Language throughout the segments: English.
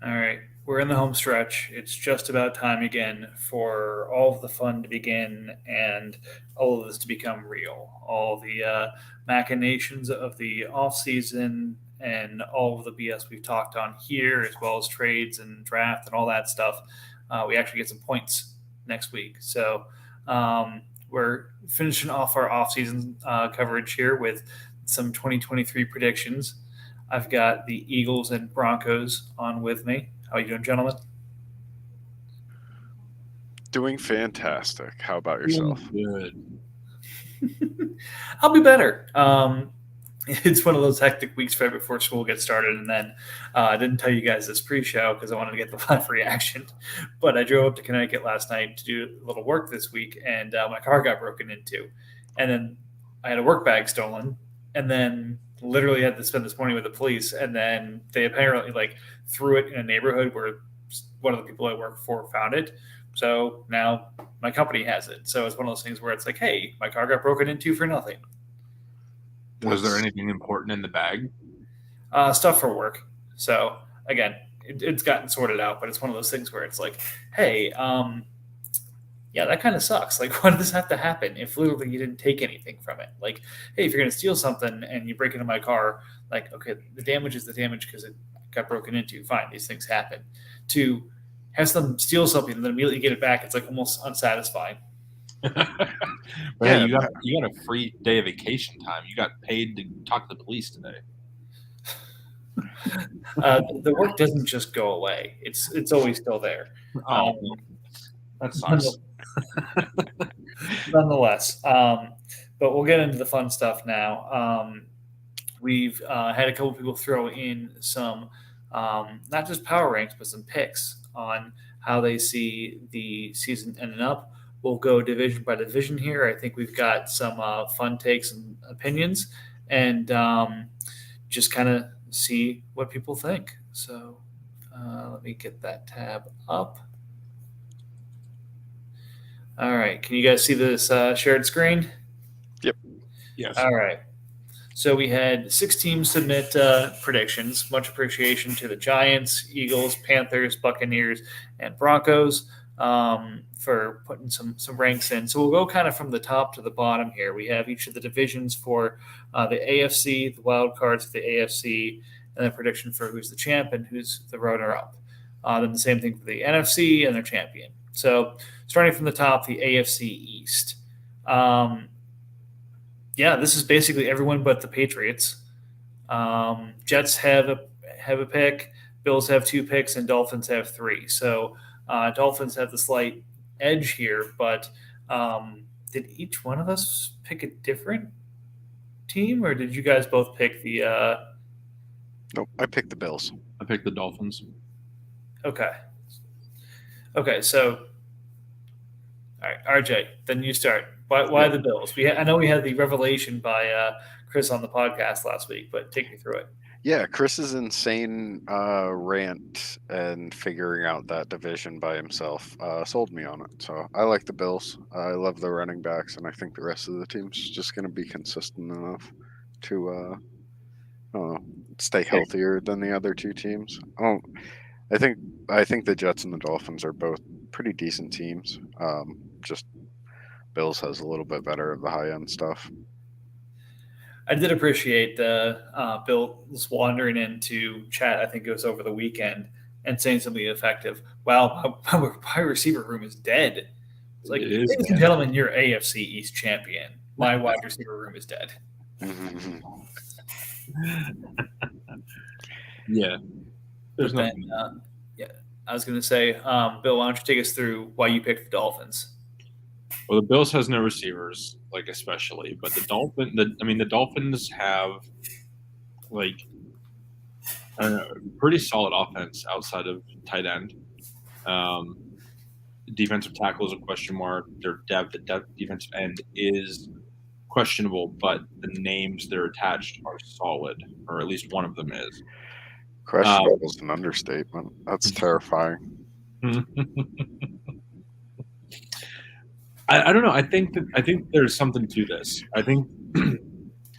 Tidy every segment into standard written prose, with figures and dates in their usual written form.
All right, we're in the home stretch. It's just about time again for all of the fun to begin and all of this to become real. All the machinations of the off season and all of the BS we've talked on here, as well as trades and draft and all that stuff. We actually get some points next week. So we're finishing off our off season coverage here with some 2023 predictions. I've got the Eagles and Broncos on with me. How are you doing, gentlemen? Doing fantastic. How about Doing yourself? good. I'll be better. It's one of those hectic weeks right before school gets started, and then I didn't tell you guys this pre-show because I wanted to get the live reaction. But I drove up to Connecticut last night to do a little work this week, and my car got broken into, and then I had a work bag stolen, and then literally had to spend this morning with the police, and then they apparently threw it in a neighborhood where one of the people I work for found it. So now my company has it. So it's one of those things where it's like, hey, my car got broken into for nothing. Was there That's anything important in the bag? Stuff for work. So again, it's gotten sorted out, but it's one of those things where it's like, hey, yeah, that kind of sucks. Like, why did this have to happen if literally you didn't take anything from it? Like, hey, if you're going to steal something and you break into my car, like, okay, the damage is the damage because it got broken into. Fine, these things happen. To have them steal something and then immediately get it back, it's like almost unsatisfying. But hey, yeah. you got a free day of vacation time. You got paid to talk to the police today. The work doesn't just go away; it's always still there. Oh, Um, that sucks. nonetheless, but we'll get into the fun stuff now. We've had a couple people throw in some, not just power ranks, but some picks on how they see the season ending up. We'll go division by division here. I think we've got some fun takes and opinions, and just kind of see what people think. So let me get that tab up. All right. Can you guys see this shared screen? Yep. Yes. All right. So we had 6 teams submit predictions. Much appreciation to the Giants, Eagles, Panthers, Buccaneers, and Broncos for putting some ranks in. So we'll go kind of from the top to the bottom here. We have each of the divisions for the AFC, the wild cards for the AFC, and then prediction for who's the champ and who's the runner-up. Then the same thing for the NFC and their champion. So starting from the top, the AFC East. Yeah, this is basically everyone but the Patriots. Jets have a pick, Bills have 2 picks, and Dolphins have 3. So Dolphins have the slight edge here, but did each one of us pick a different team, or did you guys both pick the? Nope. I picked the Bills. I picked the Dolphins. Okay, okay. So all right, RJ, then you start. Why the Bills? I know we had the revelation by Chris on the podcast last week, but take me through it. Yeah, Chris's insane rant and figuring out that division by himself sold me on it. So I like the Bills. I love the running backs, and I think the rest of the team's just going to be consistent enough to I don't know, stay healthier than the other two teams. I think I think the Jets and the Dolphins are both pretty decent teams. Just Bills has a little bit better of the high end stuff. I did appreciate the Bill's wandering into chat. I think it was over the weekend and saying something effective. Wow, my wide receiver room is dead. It's like, It is ladies and dead. gentlemen, you're AFC East champion. My wide receiver room is dead. Yeah. There's But nothing. then, yeah, I was going to say, Bill, why don't you take us through why you picked the Dolphins? Well, the Bills has no receivers, like especially, but the Dolphins have like a pretty solid offense outside of tight end. Um, Defensive tackle is a question mark. The depth defensive end is questionable, but the names they're attached are solid, or at least one of them is. Questionable is an understatement. That's terrifying. I don't know. I think there's something to this. I think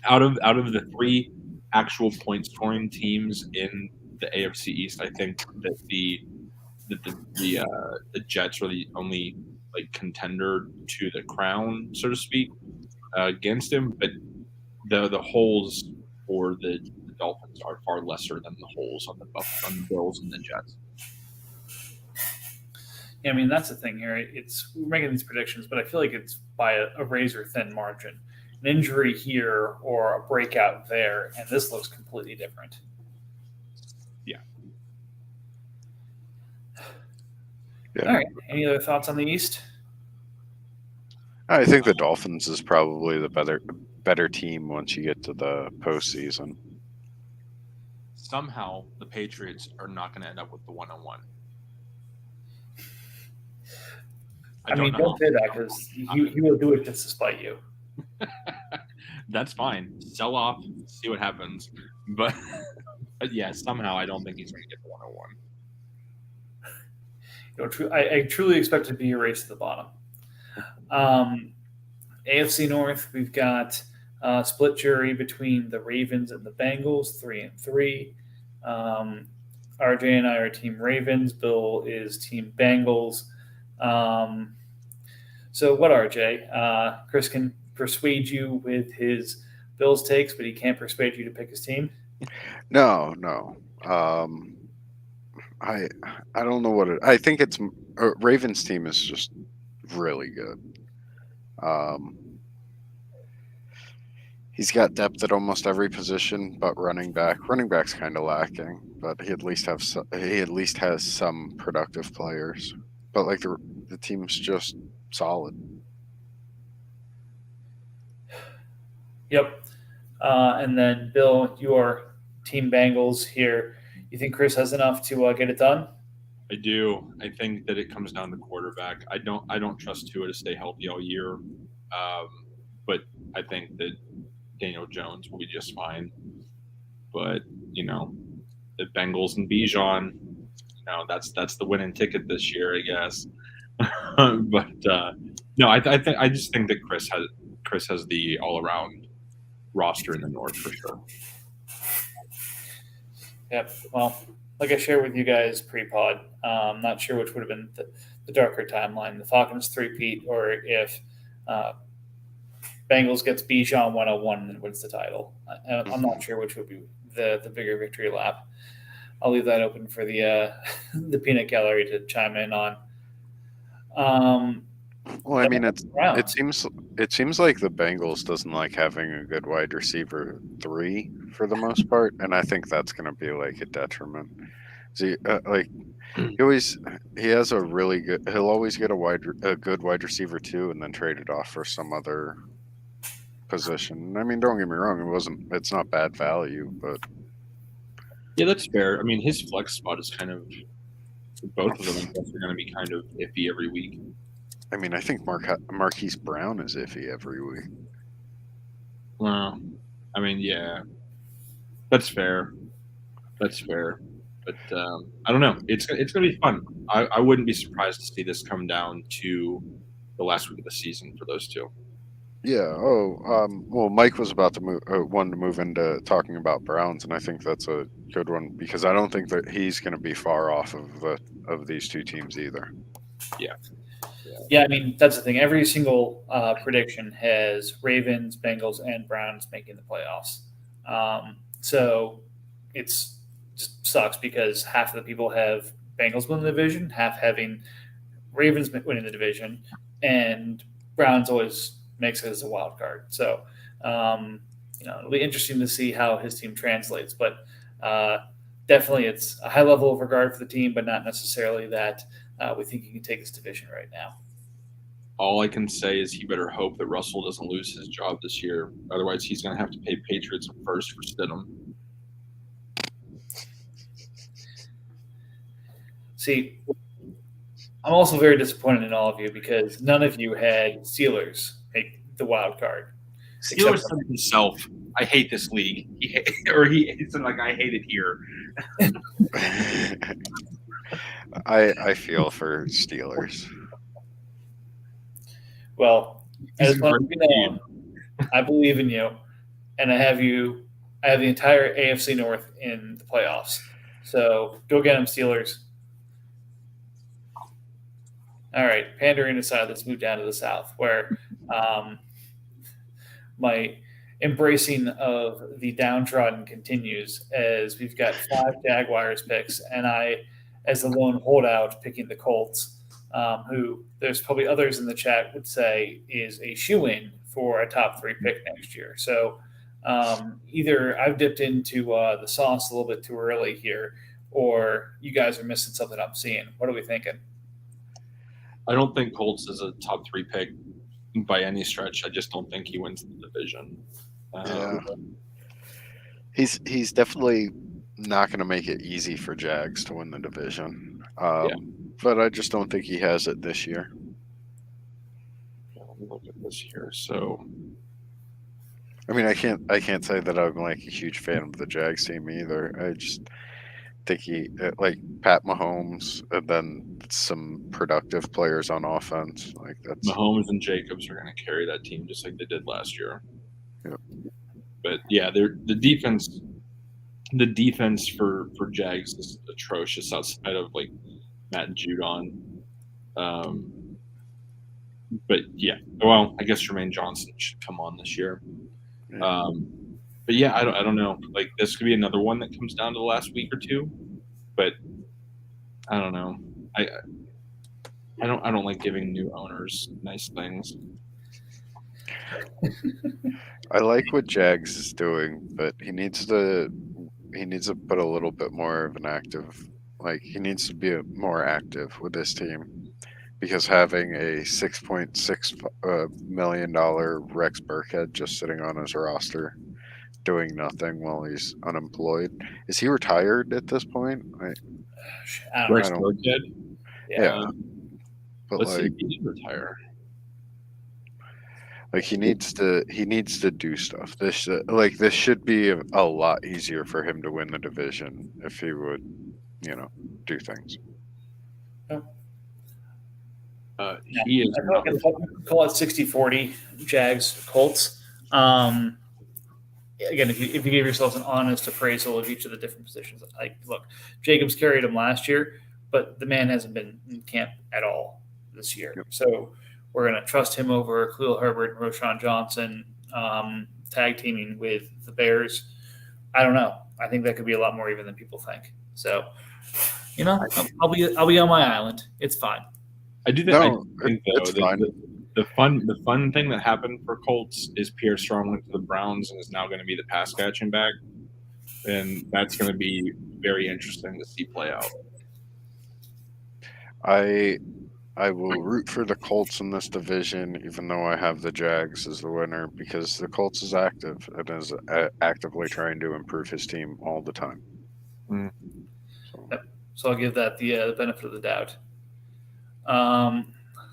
out of the three actual point scoring teams in the AFC East. I think that the Jets are the only like contender to the crown, so to speak, against him. But the holes for the Dolphins are far lesser than the holes on the Bills and the Jets. Yeah, I mean, that's the thing here. We're making these predictions, but I feel like it's by a razor thin margin. An injury here or a breakout there, and this looks completely different. Yeah. All right. Any other thoughts on the East? I think the Dolphins is probably the better team once you get to the postseason. Somehow, the Patriots are not going to end up with the 1-1. I mean, don't say that because he will do it just to spite you. That's fine. Sell off, see what happens. But yeah, somehow I don't think he's going to get the 101. I truly expect it to be a race to the bottom. AFC North, we've got split jury between the Ravens and the Bengals, 3-3. RJ and I are Team Ravens. Bill is Team Bengals. So what, RJ? Chris can persuade you with his Bills takes, but he can't persuade you to pick his team? No. I don't know what I think it's Ravens team is just really good. He's got depth at almost every position, but running back's kind of lacking. But he at least has some productive players. But like the team's just solid. Yep. And then Bill, your Team Bengals here. You think Chris has enough to get it done? I do. I think that it comes down to quarterback. I don't trust Tua to stay healthy all year, but I think that Daniel Jones will be just fine. But the Bengals and Bijan, that's the winning ticket this year, I guess. But no, I just think that Chris has the all around roster in the North for sure. Yep. Well, like I shared with you guys pre-pod, I'm not sure which would have been the darker timeline, the Falcons three-peat, or if Bengals gets Bijan 101 and then wins the title. I'm not sure which would be the bigger victory lap. I'll leave that open for the the peanut gallery to chime in on. Well, I mean, it seems like the Bengals doesn't like having a good wide receiver 3 for the most part, and I think that's going to be like a detriment. See, he has a really good. He'll always get a good wide receiver 2, and then trade it off for some other position. I mean, don't get me wrong; it's not bad value, but yeah, that's fair. I mean, his flex spot is kind of both of them. I guess are going to be kind of iffy every week. I mean, I think Marquise Brown is iffy every week. Well, I mean, yeah, that's fair. But I don't know. It's going to be fun. I wouldn't be surprised to see this come down to the last week of the season for those two. Yeah. Well, Mike was about to move into talking about Browns, and I think that's a good one because I don't think that he's going to be far off of these two teams either. Yeah, I mean, that's the thing. Every single prediction has Ravens, Bengals, and Browns making the playoffs. So it's just sucks because half of the people have Bengals win the division, half having Ravens winning the division, and Browns always makes it as a wild card. So, it'll be interesting to see how his team translates. But definitely it's a high level of regard for the team, but not necessarily that we think he can take this division right now. All I can say is he better hope that Russell doesn't lose his job this year. Otherwise, he's going to have to pay Patriots first for Stidham. See, I'm also very disappointed in all of you because none of you had Steelers make the wild card. Steelers said himself, I hate this league. He said, like, I hate it here. I feel for Steelers. Well, I just want to know, I believe in you, and I have the entire AFC North in the playoffs. So go get them, Steelers. All right, pandering aside, let's move down to the South, where my embracing of the downtrodden continues as we've got 5 Jaguars picks, and I, as the lone holdout, picking the Colts, who there's probably others in the chat would say is a shoe-in for a top 3 pick next year. So either I've dipped into the sauce a little bit too early here, or you guys are missing something I'm seeing. What are we thinking? I don't think Colts is a top 3 pick by any stretch. I just don't think he wins the division. Yeah. He's definitely not going to make it easy for Jags to win the division. But I just don't think he has it this year. Let me look at this here. So, I mean, I can't say that I'm like a huge fan of the Jags team either. I just think he like Pat Mahomes and then some productive players on offense. Like that's Mahomes and Jacobs are going to carry that team just like they did last year. Yep. But yeah, the defense for Jags is atrocious outside of like Matt Judon. But yeah, well, I guess Jermaine Johnson should come on this year. But yeah, I don't know. Like this could be another one that comes down to the last week or two. But I don't know. I don't like giving new owners nice things. I like what Jags is doing, but he needs to put a little bit more of an active, like he needs to be more active with this team, because having a $6.6 million Rex Burkhead just sitting on his roster doing nothing while he's unemployed. Is he retired at this point? Rex Burkhead? Yeah. But let's see like if he did retire. Like he needs to do stuff. This should be a lot easier for him to win the division if he would, do things. He is. I feel like call it 60-40 Jags Colts. Again, if you give yourselves an honest appraisal of each of the different positions, like look, Jacobs carried him last year, but the man hasn't been in camp at all this year. Yep. So we're going to trust him over Khalil Herbert and Roschon Johnson tag teaming with the Bears. I don't know. I think that could be a lot more even than people think. So, I'll be on my island. It's fine. I do think it's though fine. The fun thing that happened for Colts is Pierre Strong went to the Browns and is now going to be the pass catching back, and that's going to be very interesting to see play out. I will root for the Colts in this division, even though I have the Jags as the winner, because the Colts is active and is actively trying to improve his team all the time. Mm. So I'll give that the benefit of the doubt.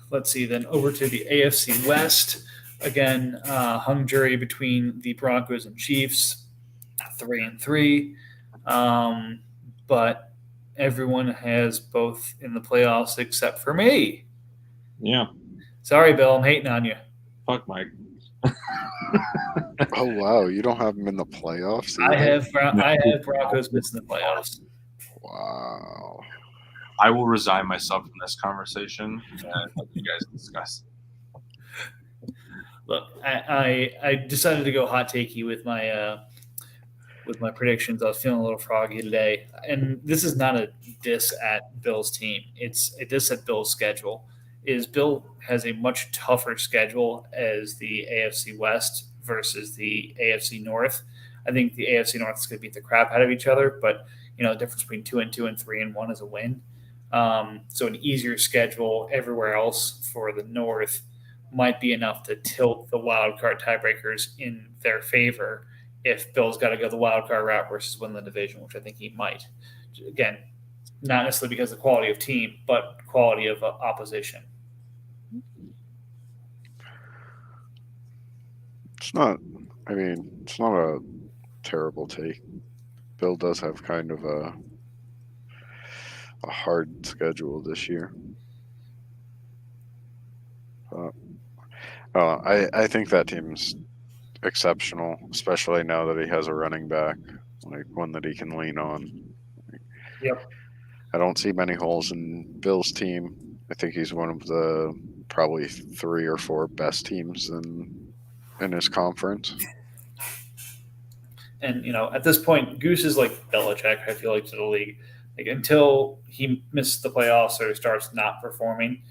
Let's see, then over to the AFC West. Again, hung jury between the Broncos and Chiefs, 3-3. But everyone has both in the playoffs except for me. Yeah. Sorry, Bill. I'm hating on you. Fuck, Mike. Oh, wow. You don't have them in the playoffs either? I have Broncos missing the playoffs. Wow. I will resign myself from this conversation and let you guys discuss. Look, I decided to go hot takey with my predictions. I was feeling a little froggy today, and this is not a diss at Bill's team. It's a diss at Bill's schedule. Bill has a much tougher schedule as the AFC West versus the AFC North. I think the AFC North is going to beat the crap out of each other, but the difference between 2-2 and 3-1 is a win. So an easier schedule everywhere else for the North might be enough to tilt the wild card tiebreakers in their favor if Bill's got to go the wild card route versus win the division, which I think he might. Again, not necessarily because of the quality of team, but quality of opposition. It's not a terrible take. Bill does have kind of a hard schedule this year. I think that team's exceptional, especially now that he has a running back, like one that he can lean on. Yep. I don't see many holes in Bill's team. I think he's one of the probably 3 or 4 best teams in his conference. And at this point, Goose is like Belichick. I feel like to the league, like until he misses the playoffs or starts not performing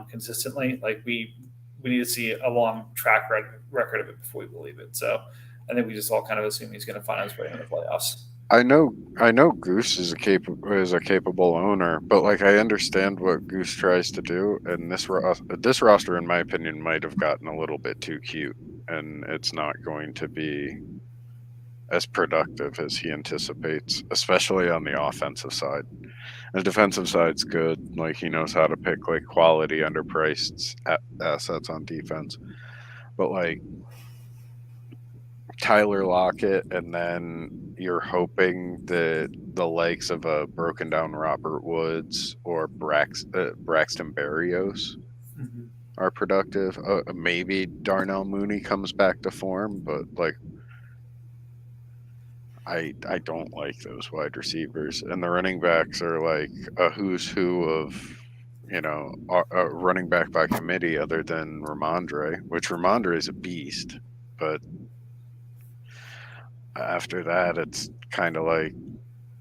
consistently, like we need to see a long track record of it before we believe it. So I think we just all kind of assume he's going to find his way in the playoffs. I know Goose is a capable owner, but like I understand what Goose tries to do, and this roster, in my opinion, might have gotten a little bit too cute, and it's not going to be as productive as he anticipates, especially on the offensive side. The defensive side's good, like he knows how to pick like quality underpriced assets on defense, but like Tyler Lockett, and then you're hoping that the likes of a broken down Robert Woods or Braxton Berrios are productive. Maybe Darnell Mooney comes back to form, but like I don't like those wide receivers, and the running backs are like a who's who of a running back by committee other than Ramondre, which Ramondre is a beast, but after that, it's kind of like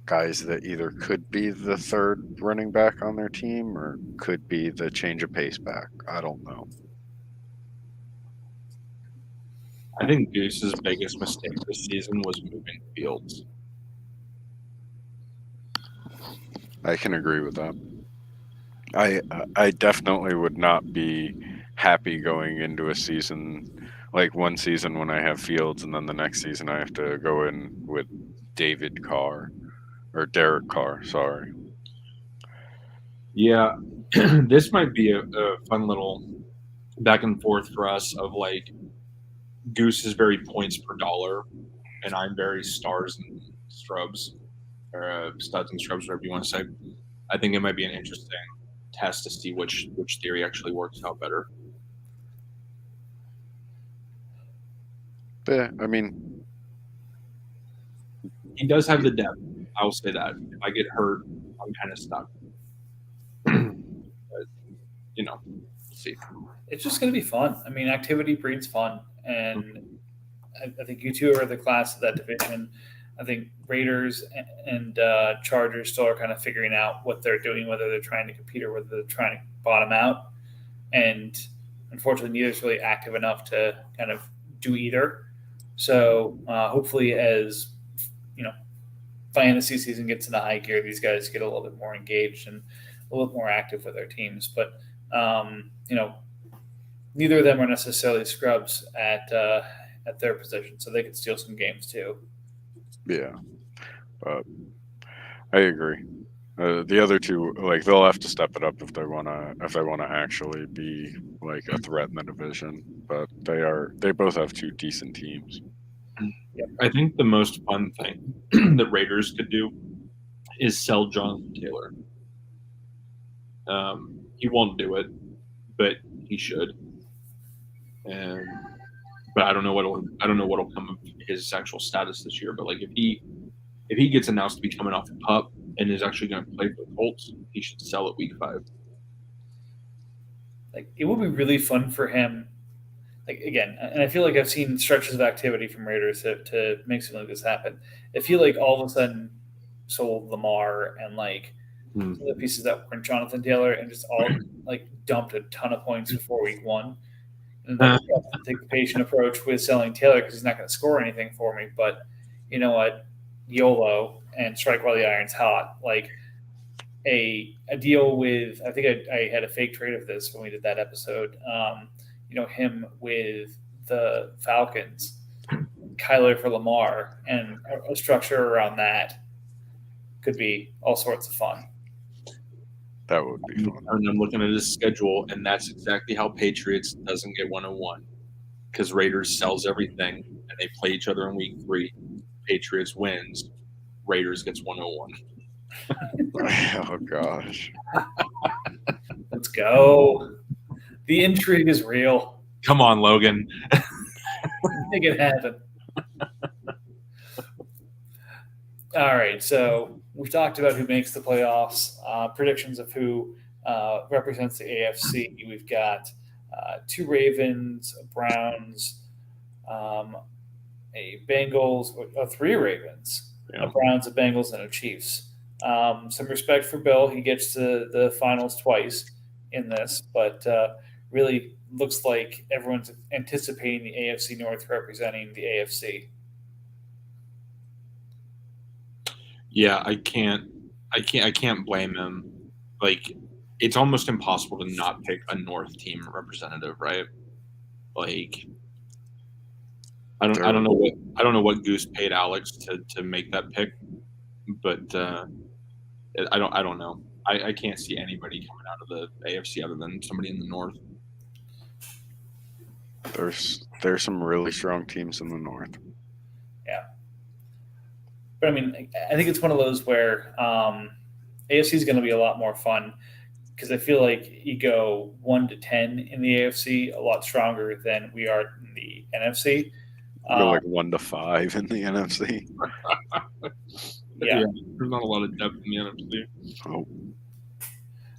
guys that either could be the third running back on their team or could be the change of pace back. I don't know. I think Goose's biggest mistake this season was moving Fields. I can agree with that. I definitely would not be happy going into a season like one season when I have Fields, and then the next season I have to go in with Derek Carr. Sorry. Yeah, this might be a fun little back and forth for us of like Goose is very points per dollar, and I'm very stars and scrubs, or studs and scrubs, whatever you want to say. I think it might be an interesting test to see which theory actually works out better. Yeah, I mean, he does have the depth. I will say that. If I get hurt, I'm kind of stuck. But, we'll see. It's just going to be fun. I mean, activity breeds fun. And I think you two are the class of that division. I think Raiders and Chargers still are kind of figuring out what they're doing, whether they're trying to compete or whether they're trying to bottom out. And unfortunately, neither's really active enough to kind of do either. So hopefully, as fantasy season gets into high gear, these guys get a little bit more engaged and a little bit more active with their teams. But neither of them are necessarily scrubs at their position, so they could steal some games too. Yeah, but I agree. The other two, like they'll have to step it up if they wanna actually be like a threat in the division. But they both have two decent teams. Yep. I think the most fun thing that Raiders could do is sell Jonathan Taylor. He won't do it, but he should. But I don't know what'll come of his actual status this year. But like if he gets announced to be coming off the pup and is actually going to play for the Colts, he should sell at week 5. Like it would be really fun for him. Like again, and I feel like I've seen stretches of activity from Raiders to make something like this happen. I feel like all of a sudden sold Lamar and like the pieces that weren't Jonathan Taylor and just all like dumped a ton of points before week 1. And then take the patient approach with selling Taylor because he's not going to score anything for me. But you know what? YOLO and strike while the iron's hot. Like a deal with, I think I had a fake trade of this when we did that episode. Him with the Falcons, Kyler for Lamar, and a structure around that could be all sorts of fun. That would be fun. And I'm looking at his schedule, and that's exactly how Patriots doesn't get 101. Because Raiders sells everything, and they play each other in week 3. Patriots wins. Raiders gets 101. Oh, gosh. Let's go. The intrigue is real. Come on, Logan. Make it happen. All right, so we talked about who makes the playoffs, predictions of who represents the AFC. We've got two Ravens, a Browns, a Bengals, three Ravens, a Browns, a Bengals, and a Chiefs. Some respect for Bill. He gets to the finals twice in this, but really looks like everyone's anticipating the AFC North representing the AFC. Yeah, I can't blame him. Like, it's almost impossible to not pick a North team representative, right? Like, I don't know what Goose paid Alex to make that pick, but I don't know. I can't see anybody coming out of the AFC other than somebody in the North. There's some really strong teams in the North. Yeah. But I mean, I think it's one of those where AFC is going to be a lot more fun because I feel like you go 1 to 10 in the AFC a lot stronger than we are in the NFC. Go like 1 to 5 in the NFC. Yeah. There's not a lot of depth in the NFC. Oh.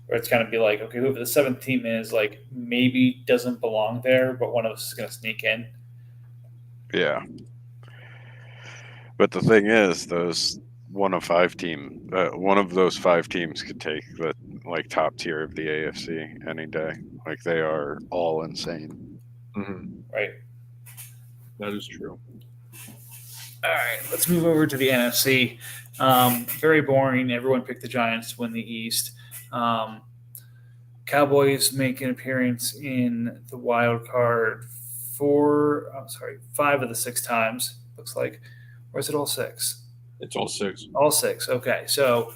Where it's kind of be like, okay, whoever the seventh team is, like maybe doesn't belong there, but one of us is going to sneak in. Yeah. But the thing is, those one of those 5 teams could take the top tier of the AFC any day. Like, they are all insane. Mm-hmm. Right. That is true. All right, let's move over to the NFC. Very boring. Everyone picked the Giants to win the East. Cowboys make an appearance in the wild card 5 of the 6 times, looks like. Or is it all 6? It's all 6. All 6. Okay, so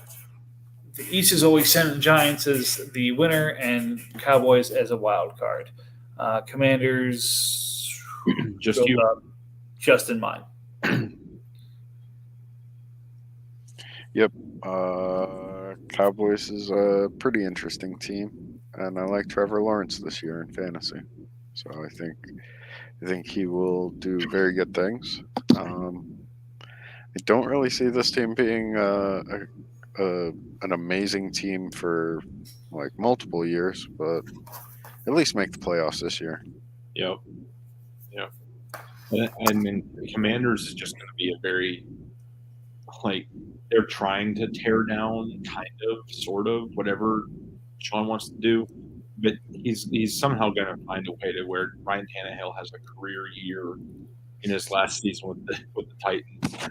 the East is always sending Giants as the winner and Cowboys as a wild card. Commanders just you. Just in mine. Yep. Cowboys is a pretty interesting team, and I like Trevor Lawrence this year in fantasy. So I think he will do very good things. I don't really see this team being an amazing team for like multiple years, but at least make the playoffs this year. Yep. And then the Commanders is just going to be a very, like, they're trying to tear down, kind of, sort of, whatever Sean wants to do. But he's somehow going to find a way to where Ryan Tannehill has a career year in his last season with the Titans.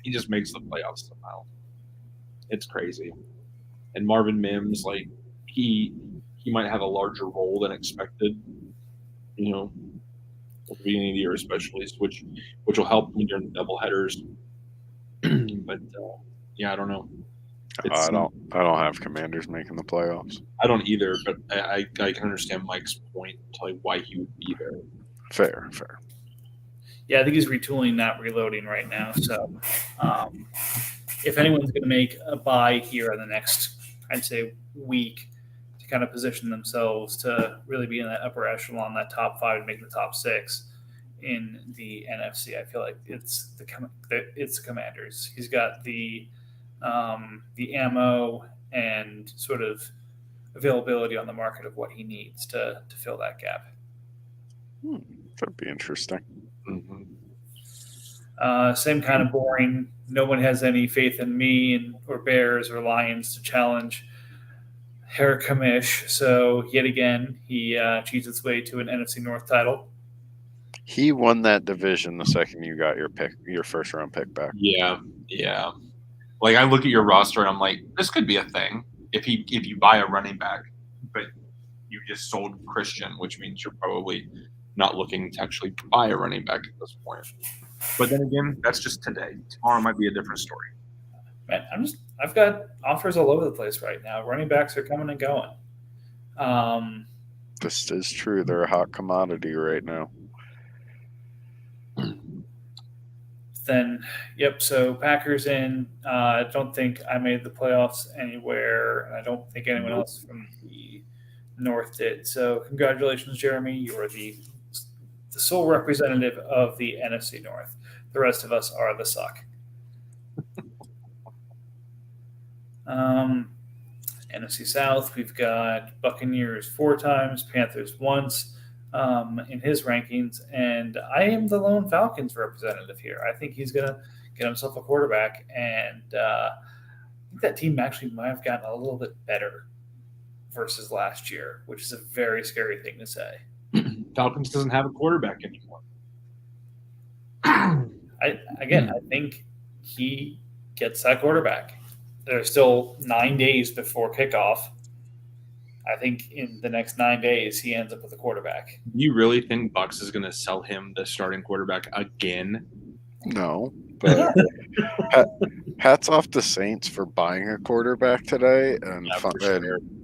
He just makes the playoffs somehow. It's crazy. And Marvin Mims, like, he might have a larger role than expected, at the beginning of the year, especially, which will help me during the doubleheaders. But I don't know. I don't have Commanders making the playoffs. I don't either, but I can understand Mike's point to like why he would be there. Fair. Yeah, I think he's retooling, not reloading right now. So, if anyone's going to make a buy here in the next, I'd say, week to kind of position themselves to really be in that upper echelon, that top 5, and make the top 6 in the NFC, I feel like it's the Commanders. He's got the ammo and sort of availability on the market of what he needs to fill that gap. That'd be interesting. Mm-hmm. Same kind of boring. No one has any faith in me or Bears or Lions to challenge Herr Kamish. So yet again, he cheats its way to an NFC North title. He won that division the second you got your first round pick back. Yeah. Like, I look at your roster and I'm like, this could be a thing if you buy a running back, but you just sold Christian, which means you're probably not looking to actually buy a running back at this point. But then again, that's just today. Tomorrow might be a different story. Man, I've got offers all over the place right now. Running backs are coming and going. This is true. They're a hot commodity right now. Then, so Packers in. I don't think I made the playoffs anywhere, and I don't think anyone else from the North did. So congratulations, Jeremy. You are the sole representative of the NFC North. The rest of us are the suck. NFC South, we've got Buccaneers 4 times, Panthers once in his rankings, and I am the lone Falcons representative here. I think he's going to get himself a quarterback, and I think that team actually might have gotten a little bit better versus last year, which is a very scary thing to say. Falcons doesn't have a quarterback anymore. I think he gets that quarterback. There's still 9 days before kickoff. I think in the next 9 days he ends up with a quarterback. Do you really think Bucks is going to sell him the starting quarterback again? No, but hats off to Saints for buying a quarterback today and,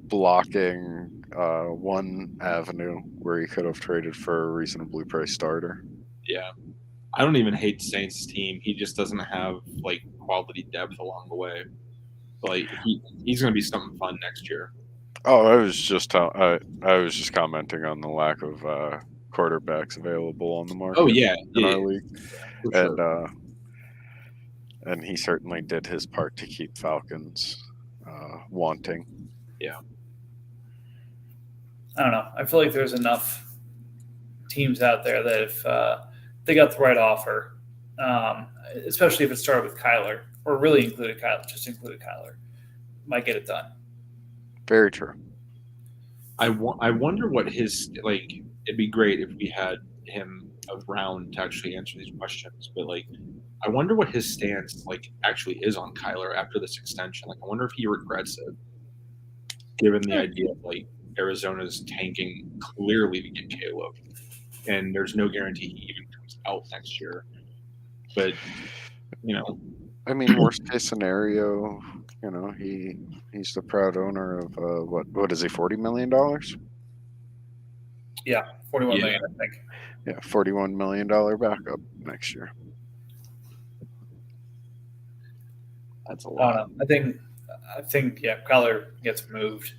blocking one avenue where he could have traded for a reasonably priced starter. Yeah. I don't even hate Saints' team. He just doesn't have like quality depth along the way. Like he's going to be something fun next year. Oh, I was just commenting on the lack of quarterbacks available on the market. Oh yeah, in our league, sure. And he certainly did his part to keep Falcons wanting. Yeah. I don't know. I feel like there's enough teams out there that if they got the right offer, especially if it started with Kyler or really included Kyler, might get it done. Very true. I wonder what his like. It'd be great if we had him around to actually answer these questions. But like, I wonder what his stance like actually is on Kyler after this extension. Like, I wonder if he regrets it, given the idea of like Arizona's tanking clearly to get Caleb, and there's no guarantee he even comes out next year. But I mean, worst case scenario, he's the proud owner of what is he, $40 million? Yeah, 41 million, I think. Yeah, $41 million backup next year. That's a lot. I think Kyler gets moved.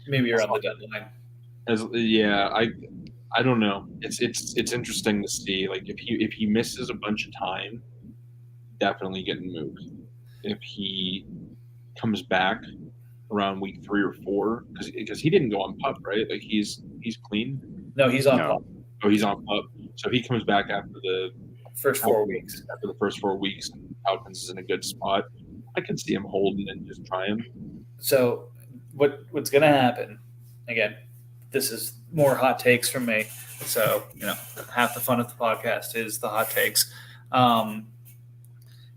Maybe around the deadline. I don't know. It's interesting to see. Like if he misses a bunch of time, definitely getting moved. If he comes back around week 3 or 4, because he didn't go on PUP, right? Like he's clean. No, he's on PUP. Oh, he's on PUP. So if he comes back after the first 4 weeks, and Falcons is in a good spot, I can see him holding and just try him. So what's going to happen? Again, this is more hot takes from me. So half the fun of the podcast is the hot takes.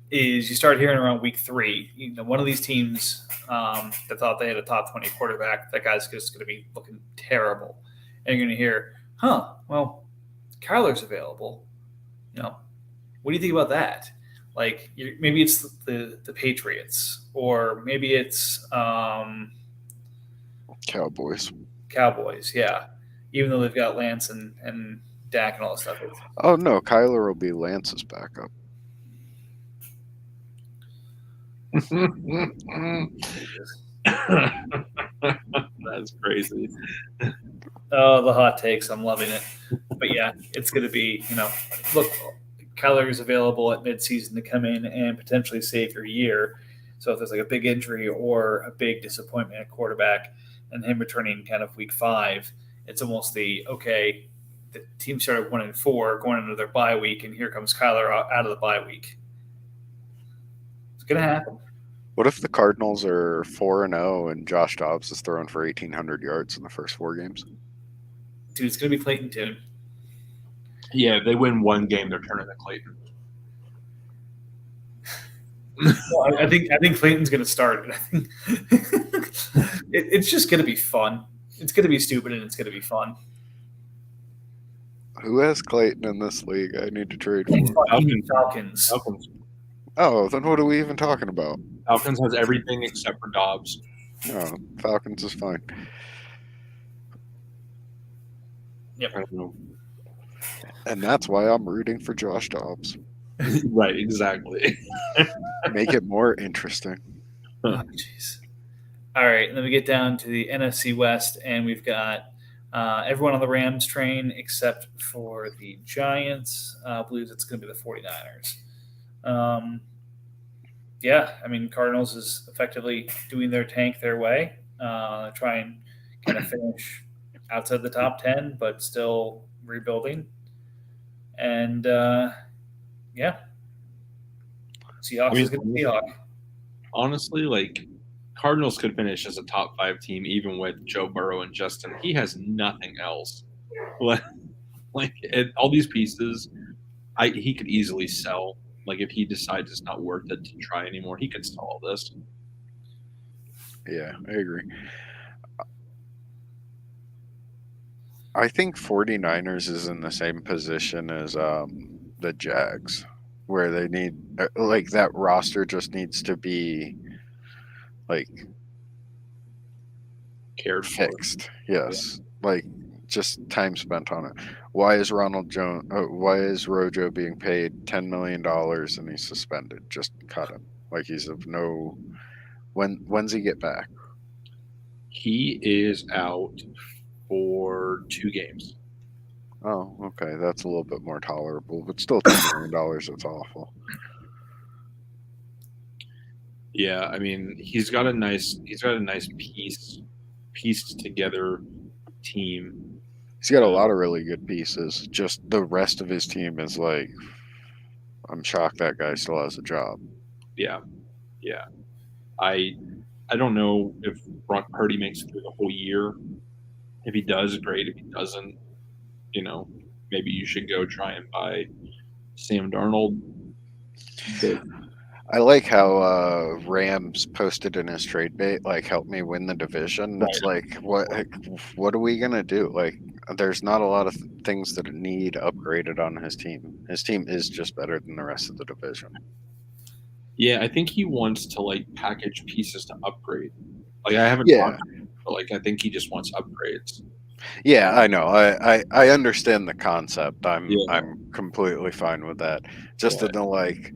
Is you start hearing around week 3, one of these teams that thought they had a top 20 quarterback, that guy's just going to be looking terrible. And you're going to hear, well, Kyler's available. What do you think about that? Like, maybe it's the Patriots, or maybe it's Cowboys. Yeah. Even though they've got Lance and Dak and all that stuff. Oh, no, Kyler will be Lance's backup. That's crazy. Oh, the hot takes. I'm loving it. But yeah, it's going to be, look, Kyler is available at midseason to come in and potentially save your year. So if there's like a big injury or a big disappointment at quarterback and him returning kind of week 5, it's almost the team started 1-4 going into their bye week, and here comes Kyler out of the bye week. It's going to happen. What if the Cardinals are 4-0 and Josh Dobbs is throwing for 1,800 yards in the first 4 games? Dude, it's going to be Clayton Tune. Yeah, they win 1 game, they're turning to Clayton. Well, I think Clayton's going to start. I think it's just going to be fun. It's going to be stupid, and it's going to be fun. Who has Clayton in this league? I need to trade for Falcons. Oh, then what are we even talking about? Falcons has everything except for Dobbs. No, Falcons is fine. Yep. I don't know. And that's why I'm rooting for Josh Dobbs. Right, exactly. Make it more interesting. Oh, jeez. All right, and then we get down to the NFC West, and we've got everyone on the Rams train except for the Giants. Believes it's going to be the 49ers. yeah, I mean, Cardinals is effectively doing their tank their way, try and kind of finish outside the top 10, but still rebuilding. And yeah, Seahawks I mean, is going to Seahawk. honestly, like Cardinals could finish as a top 5 team even with Joe Burrow and Justin. He has nothing else. Like all these pieces, he could easily sell. Like if he decides it's not worth it to try anymore, he could sell all this. Yeah, I agree. I think 49ers is in the same position as the Jags, where they need like that roster just needs to be like Cared for. fixed. Yes, like just time spent on it. Why is Ronald Jones? Why is Rojo being paid $10 million and he's suspended? Just cut him. Like he's of no. When's he get back? He is out for 2 games. Oh, okay, that's a little bit more tolerable, but still $10 million. That's awful. Yeah, I mean, he's got a nice pieced together team. He's got a lot of really good pieces. Just the rest of his team is like, I'm shocked that guy still has a job. Yeah. I don't know if Brock Purdy makes it through the whole year. If he does, great. If he doesn't, maybe you should go try and buy Sam Darnold. But I like how Rams posted in his trade bait, like, help me win the division. It's like, what are we gonna do? Like, there's not a lot of things that need upgraded on his team. His team is just better than the rest of the division. yeah, I think he wants to like package pieces to upgrade. Like I haven't Yeah. talked to him, but like I think he just wants upgrades. Yeah, I know. I understand the concept. I'm Yeah. completely fine with that. Just Yeah. to know, like,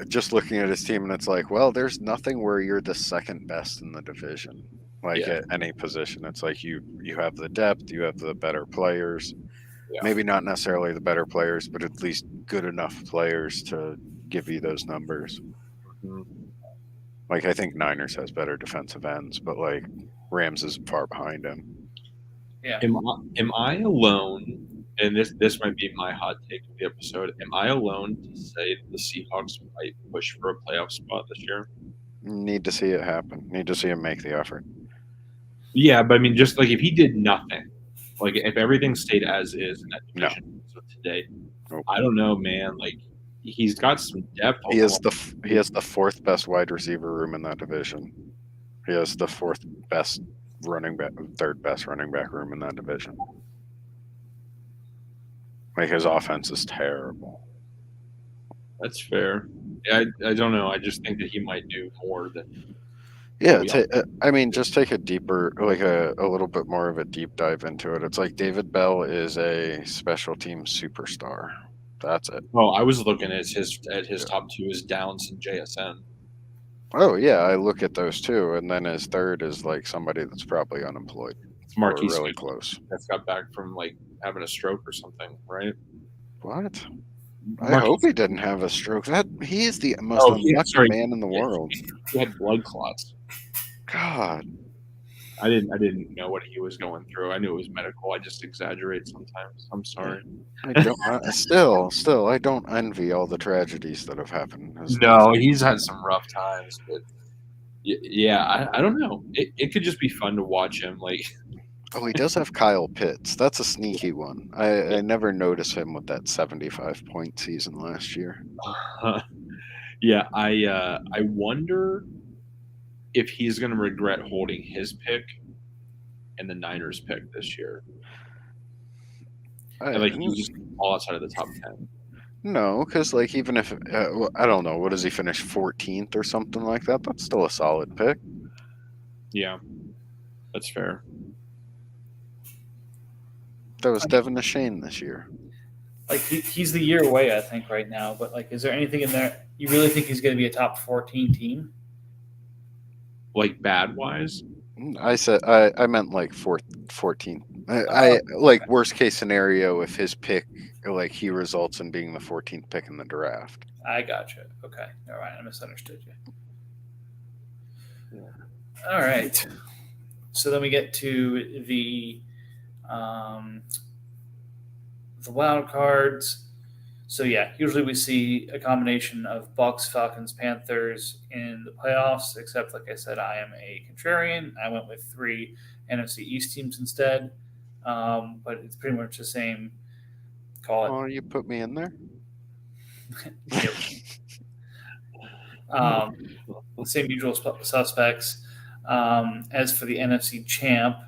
just looking at his team, and it's like, well, there's nothing where you're the second best in the division, like Yeah. at any position. It's like you have the depth, you have the better players. Yeah. Maybe not necessarily the better players, but at least good enough players to give you those numbers. Mhm. Like I think Niners has better defensive ends, but like Rams is far behind him. Yeah. Am I alone? And this might be my hot take of the episode. Am I alone to say that the Seahawks might push for a playoff spot this year? Need to see it happen. Need to see him make the effort. Yeah, but I mean, just like if he did nothing, like if everything stayed as is in that No. division so today, Nope. I don't know, man. Like he's got some depth. He has the fourth best wide receiver room in that division. He has the fourth best running back, third best running back room in that division. Like his offense is terrible. That's fair. Yeah, I don't know. I just think that he might do more than. Yeah, Yeah. I mean, just take a deeper, like a little bit more of a deep dive into it. It's like David Bell is a special team superstar. That's it. Oh, I was looking at his top 2 is Downs and JSN. Oh yeah, I look at those too, and then his third is like somebody that's probably unemployed. It's Or Marquise really Goodwin close. that's got back from like having a stroke or something, right? What? I Marquise- hope he didn't have a stroke. That he is the most Oh, unlucky man in the Yeah, world. He had blood clots. God. I didn't know what he was going through. I knew it was medical. I just exaggerate sometimes. I'm sorry. I don't. Still, I don't envy all the tragedies that have happened. No, he's had some rough times, but yeah, I don't know. It could just be fun to watch him. Like, Oh, he does have Kyle Pitts. That's a sneaky one. I never noticed him with that 75-point season last year. yeah, I wonder if he's going to regret holding his pick and the Niners pick this year. Like he was just all outside of the top 10. No, because like even if I don't know, what does he finish 14th or something like that? That's still a solid pick. Yeah, that's fair. That was Devin Ashane this year. Like he's the year away, I think, right now. But like, is there anything in there? You really think he's going to be a top 14 team? Like bad wise, I said I meant like 14th. I like worst case scenario if his pick, like he results in being the 14th pick in the draft. I gotcha. Okay, never mind. I misunderstood you. Yeah. All right. So then we get to um, the wild cards. So yeah, usually we see a combination of Bucks, Falcons, Panthers in the playoffs. Except, like I said, I am a contrarian. I went with 3 NFC East teams instead, but it's pretty much the same. Call it Oh, you put me in there. you know, same usual suspects. As for the NFC champ,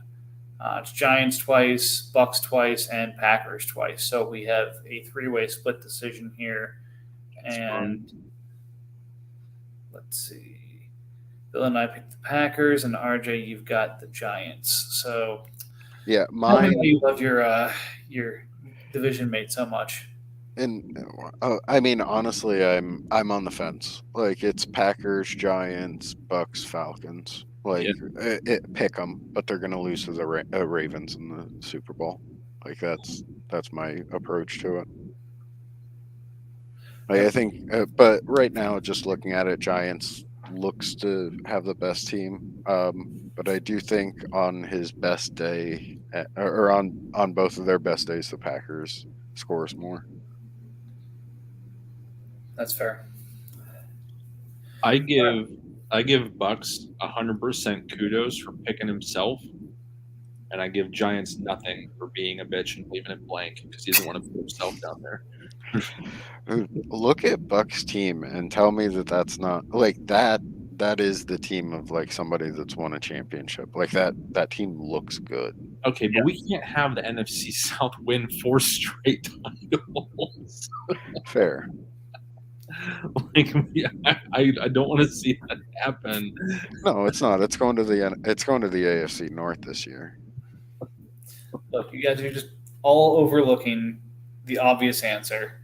it's Giants twice, Bucks twice, and Packers twice. So we have a 3-way split decision here. And let's see. Bill and I picked the Packers, and RJ, you've got the Giants. So Yeah, tell me why mine. you love your division mate so much. And I mean, honestly, I'm on the fence. Like it's Packers, Giants, Bucks, Falcons. Like pick them, but they're gonna lose to the Ravens in the Super Bowl. Like that's my approach to it. Like, I think, but right now, just looking at it, Giants looks to have the best team. But I do think on his best day, or on both of their best days, the Packers scores more. That's fair. I give Bucks 100% kudos for picking himself, and I give Giants nothing for being a bitch and leaving it blank because he doesn't want to put himself down there. Look at Buck's team and tell me that that's not like that. That is the team of like somebody that's won a championship. Like that team looks good. Okay, but we can't have the NFC South win 4 straight titles. Fair. Like, I don't want to see that happen. No, it's not. It's going to the AFC North this year. Look, you guys are just all overlooking the obvious answer.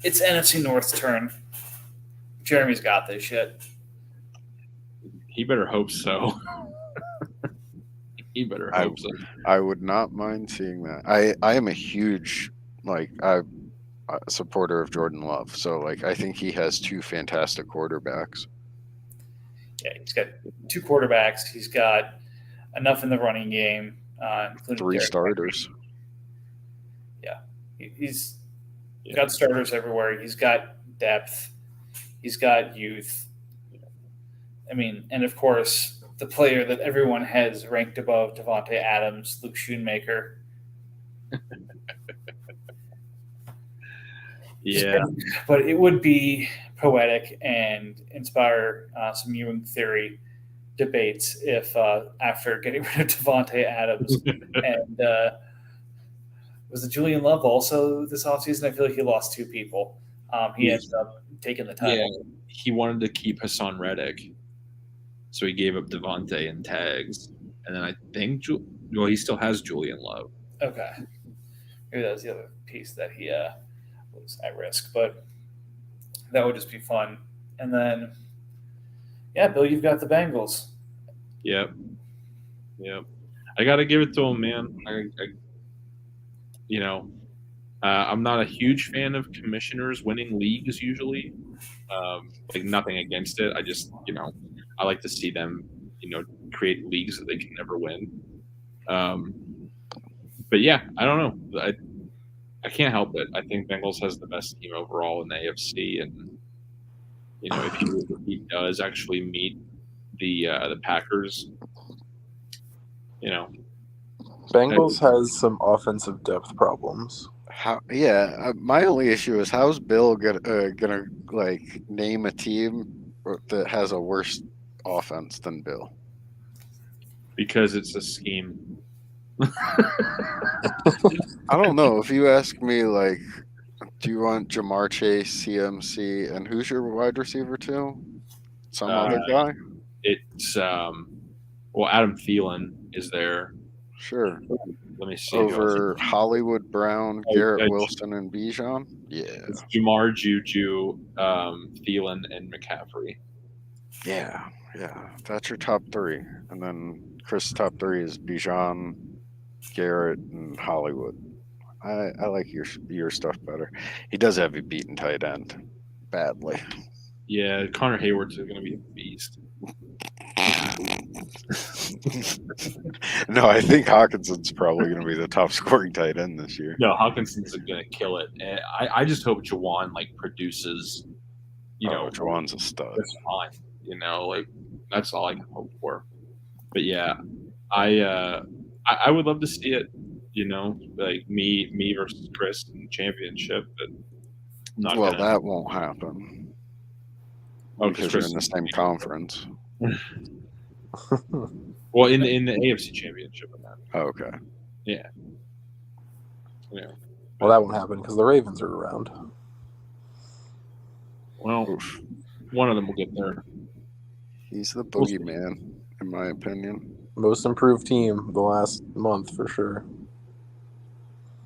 It's NFC North's turn. Jeremy's got this shit. He better hope so. He better hope so. I would not mind seeing that. I am a huge supporter of Jordan Love. So like I think he has 2 fantastic quarterbacks. Yeah, he's got 2 quarterbacks. He's got enough in the running game, including 3 Derrick starters. Henry. Yeah, he's got starters everywhere. He's got depth. He's got youth. I mean, and of course, the player that everyone has ranked above Davante Adams, Luke Schoonmaker. Yeah. But it would be poetic and inspire some Ewing theory debates if after getting rid of Davante Adams and was it Julian Love also this offseason? I feel like he lost 2 people. He ended up taking the title. Yeah, he wanted to keep Hassan Reddick, so he gave up Davante and tags, and then I think he still has Julian Love. Okay, maybe that was the other piece that he was at risk, but that would just be fun. And then, yeah, Bill, you've got the Bengals. Yep. I got to give it to him, man. I'm not a huge fan of commissioners winning leagues usually. Like nothing against it. I just, I like to see them, create leagues that they can never win. But yeah, I don't know. I can't help it. I think Bengals has the best team overall in the AFC, and if he does actually meet the Packers, Bengals has some offensive depth problems. My only issue is how's Bill gonna like name a team that has a worse offense than Bill? Because it's a scheme. I don't know. If you ask me, like, do you want Jamar Chase, CMC, and who's your wide receiver too? Some other guy? It's Adam Thielen is there. Sure. Let me see. Over Hollywood Brown, Garrett Wilson, and Bijan? Yeah. It's Jamar, Juju, Thielen, and McCaffrey. Yeah. That's your top 3. And then Chris' top 3 is Bijan, Garrett, and Hollywood. I like your stuff better. He does have a beaten tight end. badly. Yeah, Connor Hayward's going to be a beast. No, I think Hawkinson's probably going to be the top scoring tight end this year. No, Hawkinson's going to kill it. And I just hope Jawan produces. Jawan's a stud. That's fine. That's all I can hope for. But yeah, I would love to see it. Me versus Chris in the championship, but that won't happen. Because you're in the same conference. Well, in the AFC Championship. Okay. Yeah. Well, that won't happen because the Ravens are around. Well, one of them will get there. He's the boogeyman, in my opinion. Most improved team the last month for sure.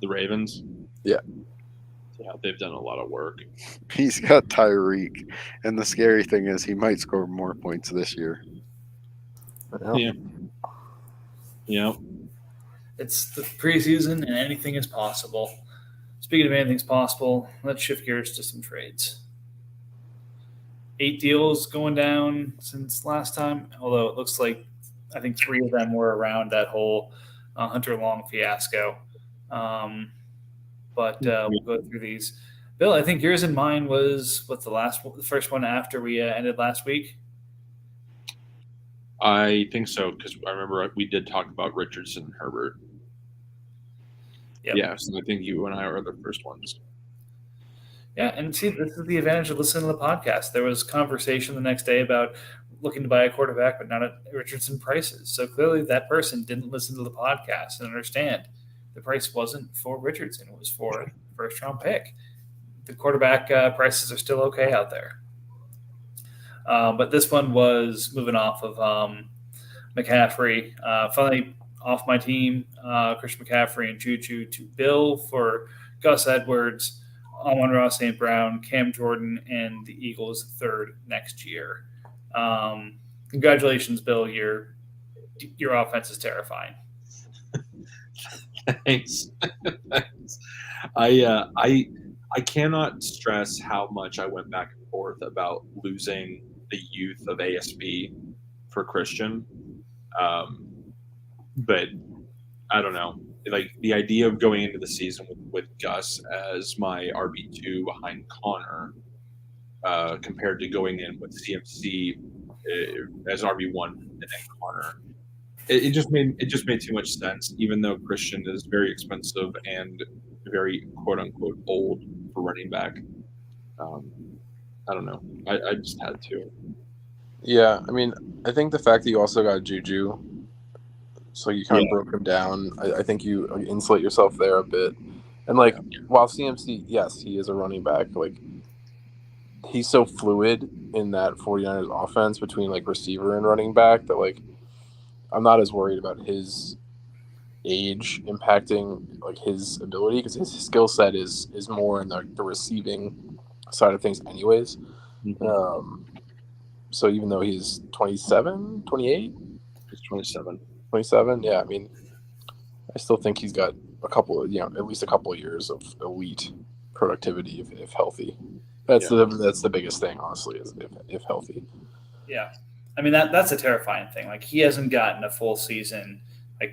The Ravens? Yeah. Yeah, they've done a lot of work. He's got Tyreek, and the scary thing is he might score more points this year. Yeah. Yeah. It's the preseason, and anything is possible. Speaking of anything's possible, let's shift gears to some trades. 8 deals going down since last time, although it looks like I think 3 of them were around that whole Hunter Long fiasco. But we'll go through these. Bill, I think yours and mine was the first one after we ended last week. I think so, because I remember we did talk about Richardson and Herbert. Yep. Yeah, so I think you and I are the first ones. Yeah, and see, this is the advantage of listening to the podcast. There was conversation the next day about looking to buy a quarterback, but not at Richardson prices. So clearly that person didn't listen to the podcast and understand the price wasn't for Richardson. It was for a first-round pick. The quarterback prices are still okay out there. But this one was moving off of McCaffrey. Finally off my team, Christian McCaffrey and Juju to Bill for Gus Edwards, Amon-Ra St. Brown, Cam Jordan, and the Eagles' third next year. Congratulations, Bill. Your offense is terrifying. Thanks. Thanks. I cannot stress how much I went back and forth about losing the youth of ASB for Christian. But I don't know. Like the idea of going into the season with Gus as my RB2 behind Connor, compared to going in with CMC as RB1 and then Connor. It just made too much sense, even though Christian is very expensive and very quote unquote old for running back. I don't know. I just had to. Yeah, I mean, I think the fact that you also got Juju, so you kind of broke him down. I think you insulate yourself there a bit. And while CMC, yes, he is a running back. He's so fluid in that 49ers offense between receiver and running back that I'm not as worried about his age impacting his ability, because his skill set is more in the receiving side of things anyways. Mm-hmm. So even though he's 27, 28? He's 27. 27? Yeah, I mean, I still think he's got at least a couple of years of elite productivity if healthy. That's the biggest thing, honestly, is if healthy. Yeah. I mean, that's a terrifying thing. He hasn't gotten a full season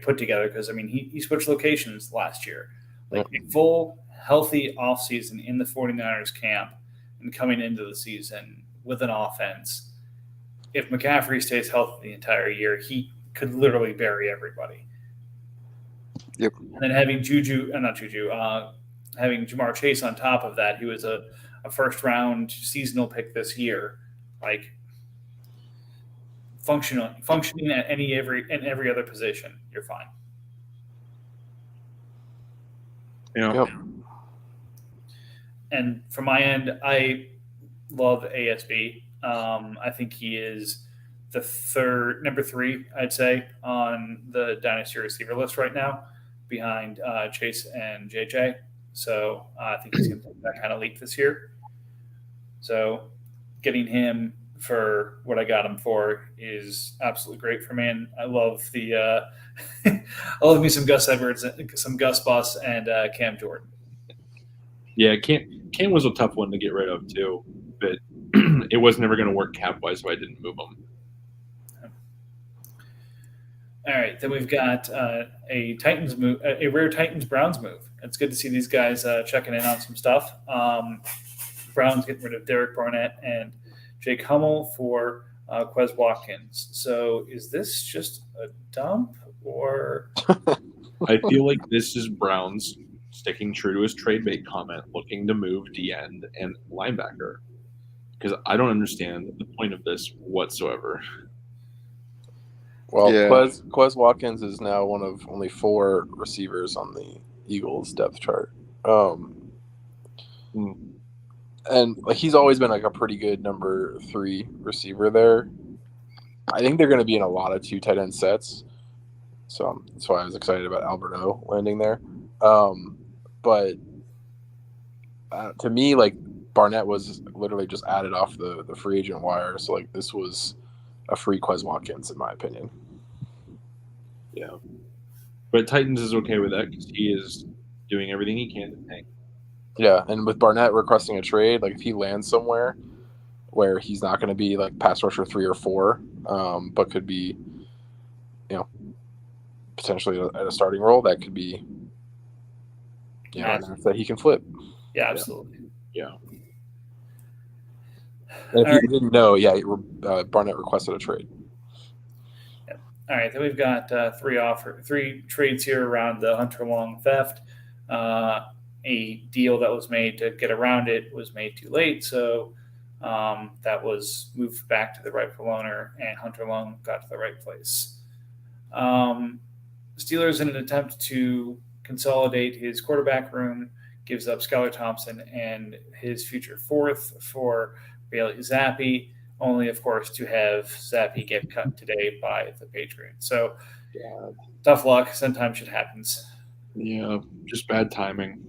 put together because, I mean, he switched locations last year. A full, healthy offseason in the 49ers camp and coming into the season with an offense. If McCaffrey stays healthy the entire year, he could literally bury everybody. Yep. And then having having Jamar Chase on top of that, he was a first-round seasonal pick this year. Functioning at every other position, you're fine. Yeah. Yep. And from my end, I love ASB. I think he is the number 3, I'd say, on the Dynasty receiver list right now, behind Chase and JJ. So I think he's going to take that kind of leap this year. So getting him for what I got him for is absolutely great for me. And I love I love me some Gus Edwards, some Gus Bus, and Cam Jordan. Yeah, Cam was a tough one to get rid of too. but it was never going to work cap wise, so I didn't move him. All right, then we've got a Titans move, a rare Titans Browns move. It's good to see these guys checking in on some stuff. Browns getting rid of Derek Barnett and Jake Hummel for Quez Watkins. So is this just a dump or? I feel like this is Browns sticking true to his trade bait comment, looking to move D end and linebacker. Because I don't understand the point of this whatsoever. Well, Yeah. Quez Watkins is now one of only 4 receivers on the Eagles depth chart. And like he's always been like a pretty good number 3 receiver there. I think they're going to be in a lot of 2 tight end sets. So that's why I was excited about Alberto landing there. But to me, like Barnett was literally just added off the free agent wire. So like this was a free Quez Watkins in my opinion. Yeah. But Titans is okay with that because he is doing everything he can to tank. Yeah, and with Barnett requesting a trade, like if he lands somewhere where he's not going to be like pass rusher 3 or 4, but could be, potentially at a starting role, that could be, that he can flip. Yeah, absolutely. Yeah. And if All you right. didn't know, Barnett requested a trade. All right, then we've got 3 trades here around the Hunter Long theft. A deal that was made to get around it was made too late, so that was moved back to the rightful owner, and Hunter Long got to the right place. Steelers, in an attempt to consolidate his quarterback room, gives up Skylar Thompson and his future 4th for Bailey Zappi, only, of course, to have Zappi get cut today by the Patriots. So, tough luck. Sometimes shit happens. Yeah, just bad timing.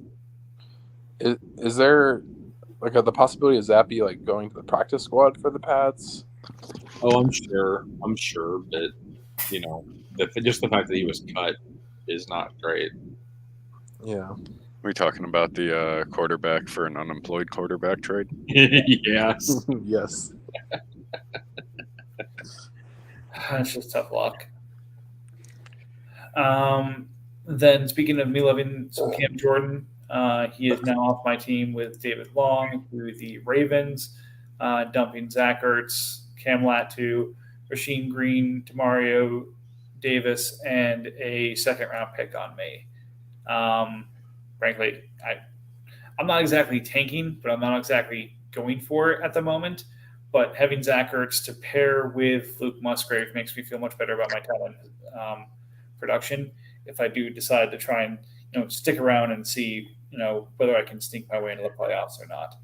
Is there like the possibility of Zappi like going to the practice squad for the Pats? Oh, I'm sure, but just the fact that he was cut is not great. Yeah. We talking about the quarterback for an unemployed quarterback trade? Yes. Yes. It's just tough luck. Then, speaking of me loving some Cam Jordan, he is now off my team with David Long to the Ravens, dumping Zach Ertz, Cam Latu, Rasheem Green, Demario Davis, and a 2nd-round pick on me. Frankly, I'm not exactly tanking, but I'm not exactly going for it at the moment. But having Zach Ertz to pair with Luke Musgrave makes me feel much better about my talent production. If I do decide to try and stick around and see whether I can sneak my way into the playoffs or not.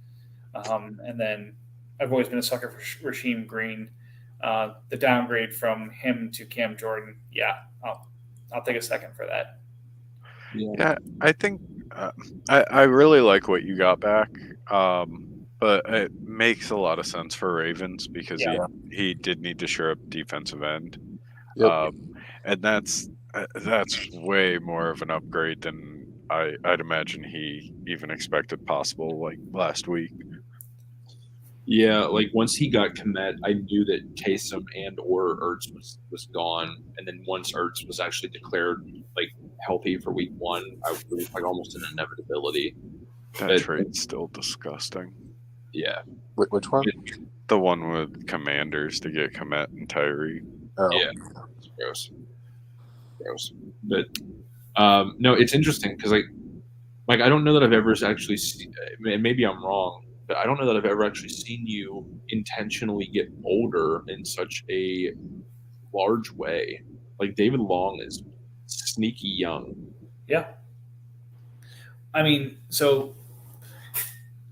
And then I've always been a sucker for Rasheem Green. The downgrade from him to Cam Jordan, I'll take a second for that. Yeah, I think I really like what you got back, but it makes a lot of sense for Ravens because he did need to shore up defensive end, and that's way more of an upgrade than I'd imagine he even expected possible like last week. Yeah, like once he got Komet, I knew that Taysom and or Ertz was gone, and then once Ertz was actually declared like healthy for week 1, it was like almost an inevitability. That trade's still disgusting. Yeah. Which one? The one with Commanders to get Komet and Tyree. Oh. Yeah, it's gross. But no, it's interesting because like I don't know that I've ever actually seen. Maybe I'm wrong. But I don't know that I've ever actually seen you intentionally get older in such a large way. Like David Long is sneaky young. Yeah. I mean, so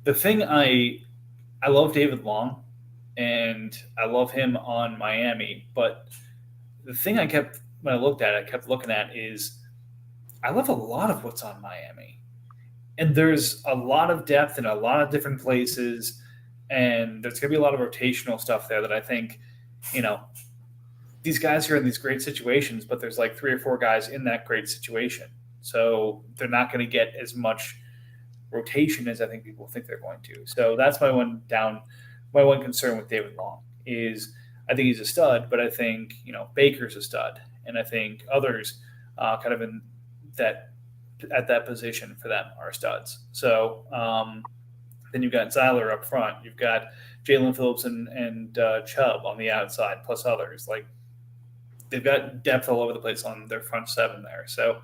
the thing I love David Long, and I love him on Miami, but the thing I kept looking at is I love a lot of what's on Miami. And there's a lot of depth in a lot of different places, and there's going to be a lot of rotational stuff there that I think, these guys are in these great situations, but there's like 3 or 4 guys in that great situation. So they're not going to get as much rotation as I think people think they're going to. So that's my one concern with David Long is I think he's a stud, but I think Baker's a stud, and I think others kind of in that at that position for them are studs. So then you've got Zyler up front, you've got Jalen Phillips and Chubb on the outside, plus others. Like they've got depth all over the place on their front seven there. So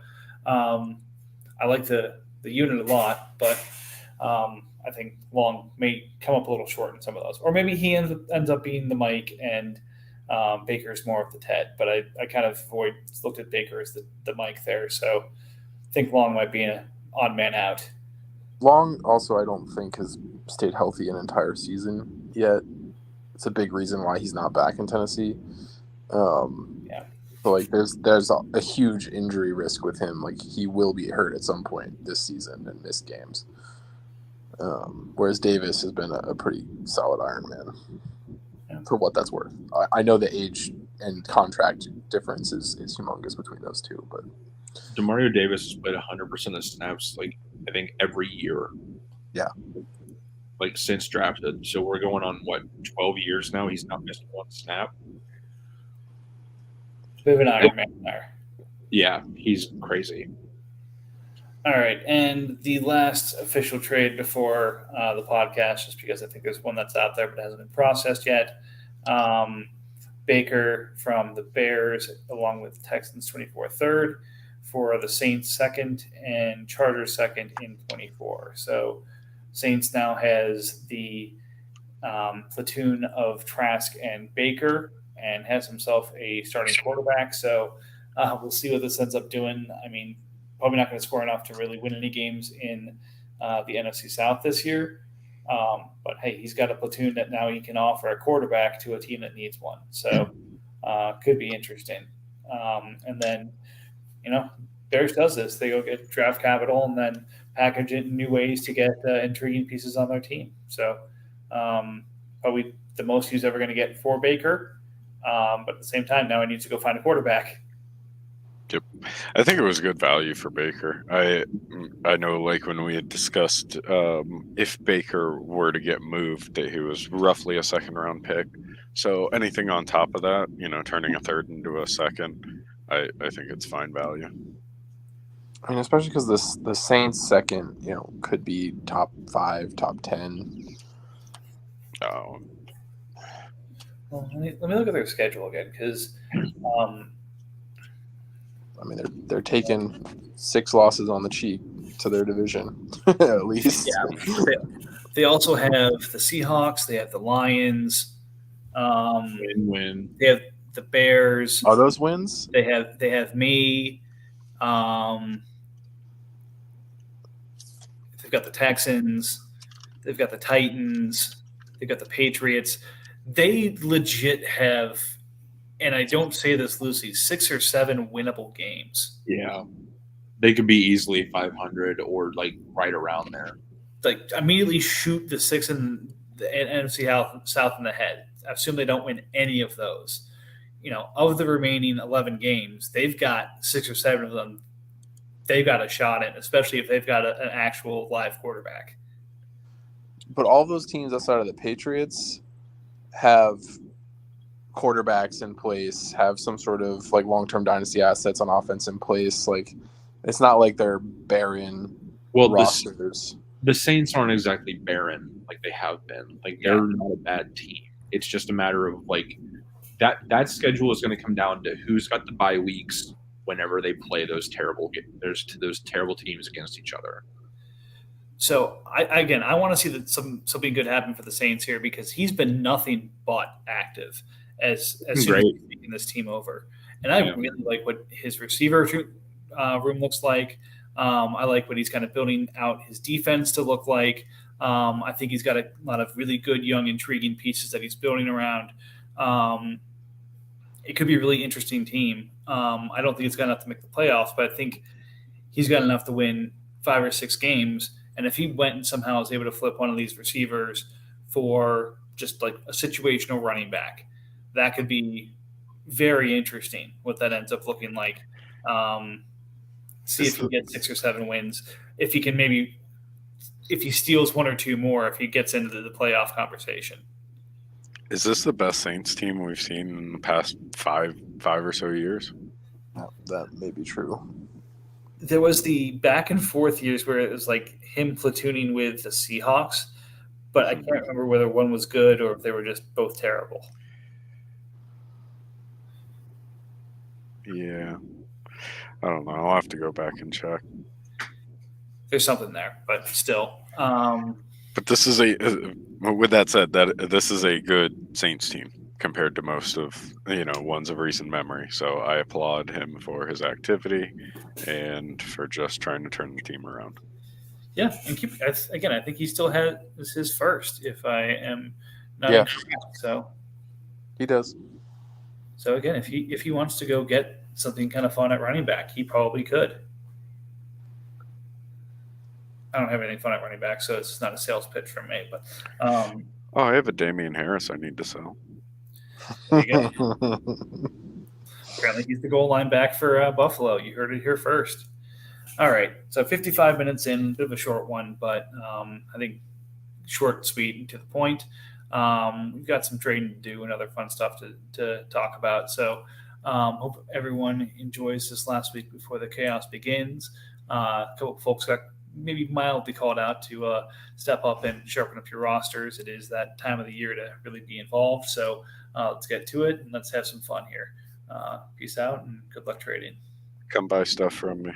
I like the unit a lot, but I think Long may come up a little short in some of those. Or maybe he ends up being the Mike and Baker's more of the Ted. But I kind of looked at Baker as the Mike there. So I think Long might be an odd man out. Long also, I don't think, has stayed healthy an entire season yet. It's a big reason why he's not back in Tennessee. Yeah. So like there's a huge injury risk with him. Like he will be hurt at some point this season and miss games. Whereas Davis has been a pretty solid Iron Man for what that's worth. I know the age and contract difference is humongous between those two, but Demario Davis has played 100% of snaps, like I think every year. Yeah. Like since drafted. So we're going on 12 years now. He's not missed one snap. We have an Iron Man there. Yeah, he's crazy. All right, and the last official trade before the podcast, just because I think there's one that's out there but hasn't been processed yet. Baker from the Bears, along with Texans 24 third, for the Saints second and Chargers second in 24. So Saints now has the platoon of Trask and Baker and has himself a starting quarterback. So we'll see what this ends up doing. I mean, probably not going to score enough to really win any games in the NFC South this year. But, hey, he's got a platoon that now he can offer a quarterback to a team that needs one. So could be interesting. And then, Bears does this. They go get draft capital and then package it in new ways to get intriguing pieces on their team. So probably the most he's ever going to get for Baker. But at the same time, now he needs to go find a quarterback. Yep. I think it was good value for Baker. I know, like, when we had discussed if Baker were to get moved, that he was roughly a second-round pick. So anything on top of that, turning a third into a second, I think it's fine value. I mean, especially because the Saints second, could be top 5, top 10. Oh. Well, let me look at their schedule again because I mean, they're taking 6 losses on the cheek to their division, at least. Yeah. They also have the Seahawks. They have the Lions. Win. They have the Bears. Are those wins? They have me. They've got the Texans. They've got the Titans. They've got the Patriots. They legit have, and I don't say this loosely, 6 or 7 winnable games. Yeah. They could be easily 500 or like right around there. Like immediately shoot the 6 in the NFC South in the head. I assume they don't win any of those. Of the remaining 11 games, they've got 6 or 7 of them they've got a shot in, especially if they've got an actual live quarterback. But all those teams outside of the Patriots have quarterbacks in place, have some sort of like long-term dynasty assets on offense in place. Like it's not like they're barren rosters. The Saints aren't exactly barren like they have been. Like they're not a bad team. It's just a matter of like that schedule is going to come down to who's got the bye weeks whenever they play those terrible teams against each other. So I want to see that something good happen for the Saints here because he's been nothing but active as soon as he's taking this team over, and I really like what his receiver room looks like. I like what he's kind of building out his defense to look like. I think he's got a lot of really good, young, intriguing pieces that he's building around. It could be a really interesting team. I don't think it's got enough to make the playoffs, but I think he's got enough to win 5 or 6 games. And if he went and somehow was able to flip one of these receivers for just like a situational running back, that could be very interesting what that ends up looking like. See if he gets 6 or 7 wins. If he can maybe if he steals one or two more, if he gets into the playoff conversation. Is this the best Saints team we've seen in the past five or so years? That may be true. There was the back and forth years where it was like him platooning with the Seahawks, but I can't remember whether one was good or if they were just both terrible. Yeah. I don't know. I'll have to go back and check. There's something there, but still. But this is with that said, that this is a good Saints team compared to most of ones of recent memory. So I applaud him for his activity and for just trying to turn the team around. Yeah, and I think he still has his first. If I am not Yeah. so. He does. So again, if he wants to go get something kind of fun at running back, he probably could. I don't have anything fun at running back, so it's not a sales pitch for me. But I have a Damian Harris I need to sell. there you go. Apparently, he's the goal line back for Buffalo. You heard it here first. All right, so 55 minutes in, bit of a short one, but I think short and sweet and to the point. We've got some trading to do and other fun stuff to talk about. So hope everyone enjoys this last week before the chaos begins. A couple of folks got maybe mildly called out to step up and sharpen up your rosters. It is that time of the year to really be involved. So let's get to it and let's have some fun here. Peace out and good luck trading. Come buy stuff from me.